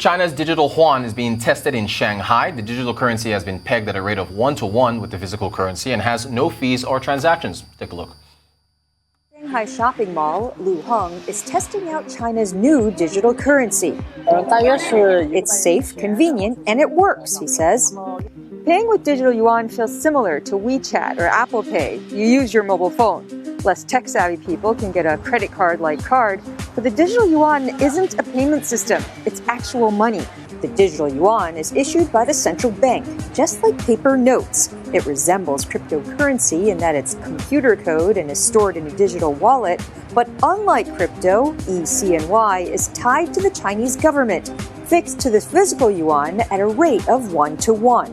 China's digital yuan is being tested in Shanghai. The digital currency has been pegged at a rate of 1-to-1 with the physical currency and has no fees or transactions. Take a look. Shanghai shopping mall, Lu Heng, is testing out China's new digital currency. It's safe, convenient, and it works, he says. Paying with digital yuan feels similar to WeChat or Apple Pay. You use your mobile phone. Less tech-savvy people can get a credit card-like card, but the digital yuan isn't a payment system. It's actual money. The digital yuan is issued by the central bank, just like paper notes. It resembles cryptocurrency in that it's computer code and is stored in a digital wallet, but unlike crypto, eCNY is tied to the Chinese government, fixed to the physical yuan at a rate of 1-to-1.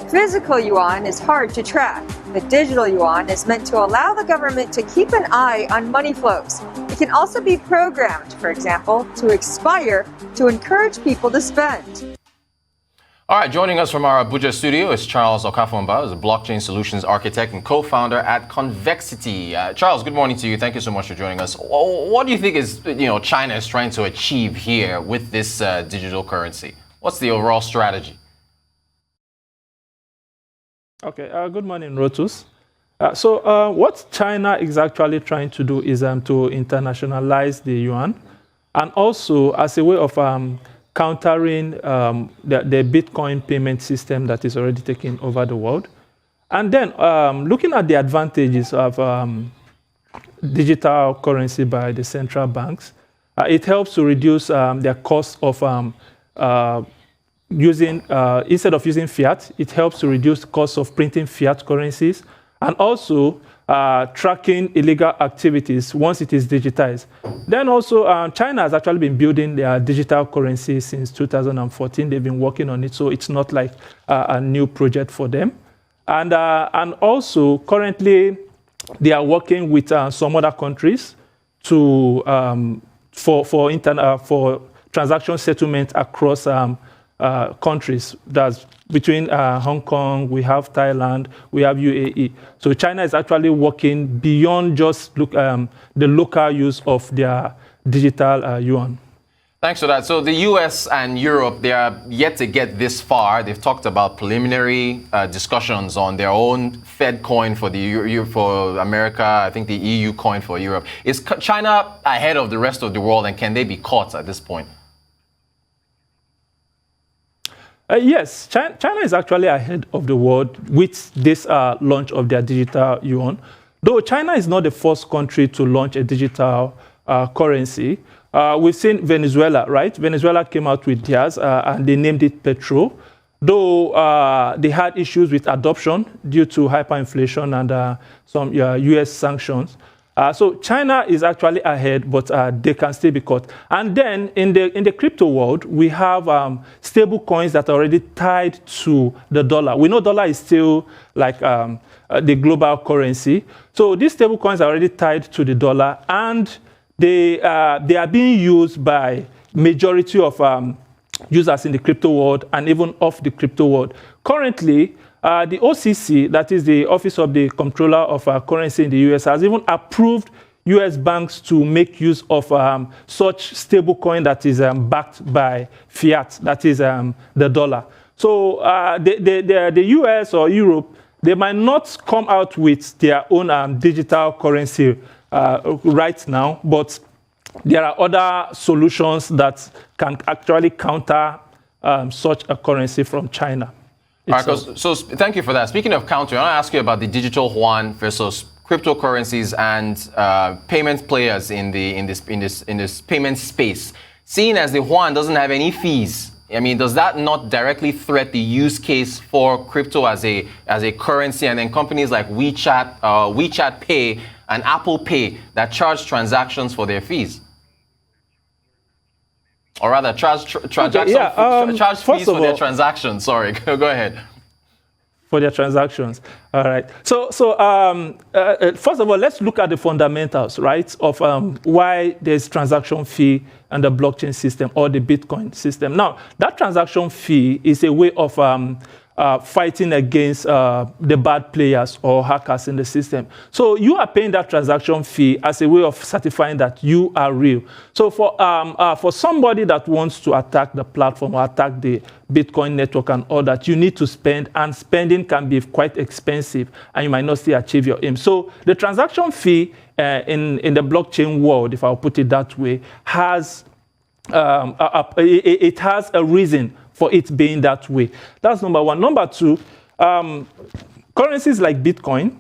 Physical yuan is hard to track. The digital yuan is meant to allow the government to keep an eye on money flows. It can also be programmed, for example, to expire to encourage people to spend. All right, joining us from our Abuja studio is Charles Okaformbah, who's a blockchain solutions architect and co-founder at Convexity. Charles, good morning to you. Thank you so much for joining us. What do you think is, China is trying to achieve here with this digital currency? What's the overall strategy? Okay, good morning, Rotus. What China is actually trying to do is to internationalize the yuan, and also as a way of countering the Bitcoin payment system that is already taking over the world. And then looking at the advantages of digital currency by the central banks, it helps to reduce their cost of instead of using fiat, it helps to reduce the cost of printing fiat currencies, and also tracking illegal activities once it is digitized. Then also, China has actually been building their digital currency since 2014. They've been working on it, so it's not like a new project for them. And also, currently, they are working with some other countries to for transaction settlement across countries. That's between Hong Kong, we have Thailand, we have UAE. So China is actually working beyond just the local use of their digital yuan. Thanks for that. So the US and Europe, they are yet to get this far. They've talked about preliminary discussions on their own Fed coin for for America, I think the EU coin for Europe. Is China ahead of the rest of the world, and can they be caught at this point? Yes, China is actually ahead of the world with this launch of their digital yuan. Though China is not the first country to launch a digital currency. We've seen Venezuela, right? Venezuela came out with theirs and they named it Petro. Though they had issues with adoption due to hyperinflation and some US sanctions. So China is actually ahead, but they can still be caught. And then in the crypto world, we have stable coins that are already tied to the dollar. We know dollar is still like the global currency. So these stable coins are already tied to the dollar, and they are being used by majority of users in the crypto world and even off the crypto world. Currently, the OCC, that is the Office of the Comptroller of Currency in the US, has even approved US banks to make use of such stable coin that is backed by fiat, that is the dollar. So the US or Europe, they might not come out with their own digital currency right now, but there are other solutions that can actually counter such a currency from China. All right, so thank you for that. Speaking of counter, I want to ask you about the digital yuan versus cryptocurrencies and payment players in this payment space. Seeing as the yuan doesn't have any fees, I mean, does that not directly threat the use case for crypto as a currency, and then companies like WeChat Pay and Apple Pay that charge transactions for their fees? Or rather, charge fees for their transactions. Sorry, go ahead. For their transactions. All right. So first of all, let's look at the fundamentals, right, of why there's transaction fee and the blockchain system or the Bitcoin system. Now, that transaction fee is a way of fighting against the bad players or hackers in the system. So you are paying that transaction fee as a way of certifying that you are real. So for somebody that wants to attack the platform or attack the Bitcoin network and all that, you need to spend, and spending can be quite expensive, and you might not still achieve your aim. So the transaction fee in the blockchain world, if I'll put it that way, has it has a reason for it being that way. That's number one. Number two, currencies like Bitcoin,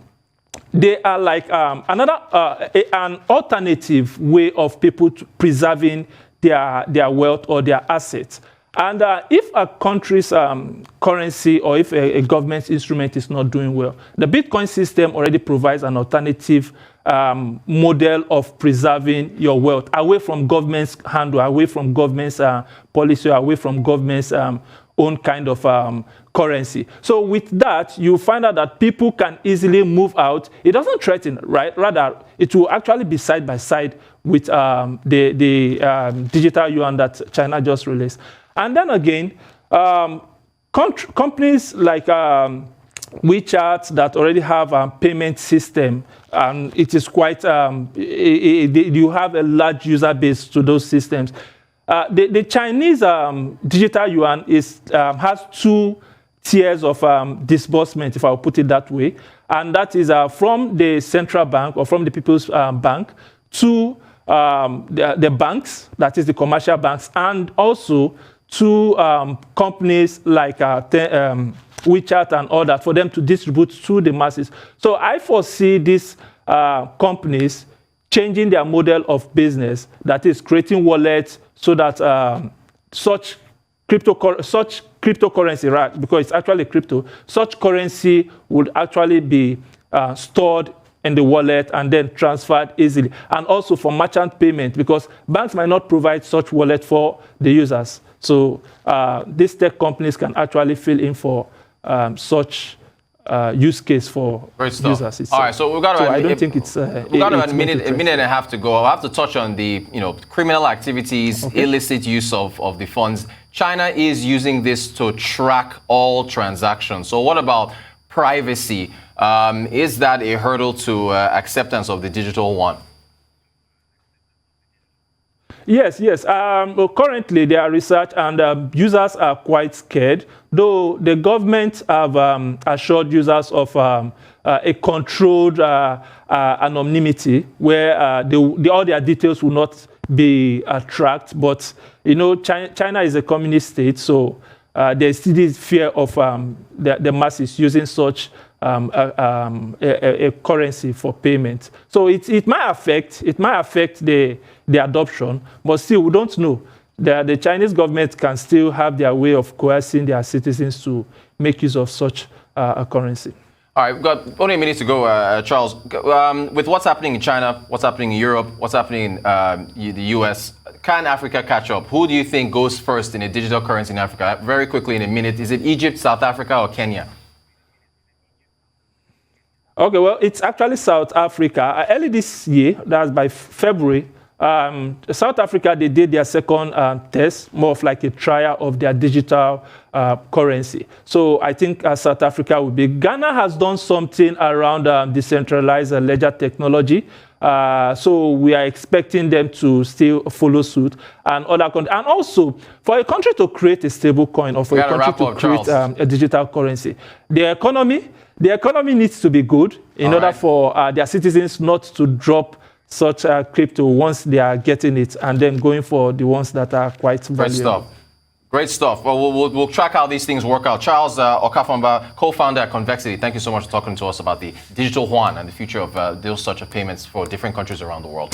they are like an alternative way of people preserving their wealth or their assets. And if a country's currency or if a government's instrument is not doing well, the Bitcoin system already provides an alternative model of preserving your wealth away from government's handle, away from government's policy, away from government's own kind of currency. So with that, you find out that people can easily move out. It doesn't threaten, right? Rather, it will actually be side by side with the digital yuan that China just released. And then again, companies like WeChat that already have a payment system, and it is quite, you have a large user base to those systems. The Chinese digital yuan has two tiers of disbursement, if I'll put it that way, and that is from the central bank or from the People's Bank to the banks, that is the commercial banks, and also to companies like WeChat and all that, for them to distribute to the masses. So I foresee these companies changing their model of business, that is creating wallets so that such cryptocurrency, right, because it's actually crypto, such currency would actually be stored in the wallet and then transferred easily. And also for merchant payment, because banks might not provide such wallet for the users. So these tech companies can actually fill in for such use case for users. Itself. All right, so we've got to. So I don't think it's. We've got a minute and a half to go. I'll have to touch on the criminal activities, illicit use of the funds. China is using this to track all transactions. So what about privacy? Is that a hurdle to acceptance of the digital yuan? Yes. Well, currently, there are research and users are quite scared, though the government have assured users of a controlled anonymity where all their details will not be tracked. But, China is a communist state, so there's still this fear of the masses using such a currency for payment. So it might affect the adoption, but still we don't know. The Chinese government can still have their way of coercing their citizens to make use of such a currency. All right, we've got only a minute to go, Charles. With what's happening in China, what's happening in Europe, what's happening in the US, can Africa catch up? Who do you think goes first in a digital currency in Africa? Very quickly, in a minute, is it Egypt, South Africa, or Kenya? Okay, well, it's actually South Africa. Early this year, that's by February, South Africa, they did their second test, more of like a trial of their digital currency. So I think South Africa will be. Ghana has done something around decentralized ledger technology. So we are expecting them to still follow suit, and other countries. And also, for a country to create a stable coin or for a country to create a digital currency, the economy needs to be good in order for their citizens not to drop such crypto once they are getting it, and then going for the ones that are quite valuable. Great stuff. Well, we'll track how these things work out. Charles Okaformbah, co-founder at Convexity, thank you so much for talking to us about the digital yuan and the future of those such payments for different countries around the world.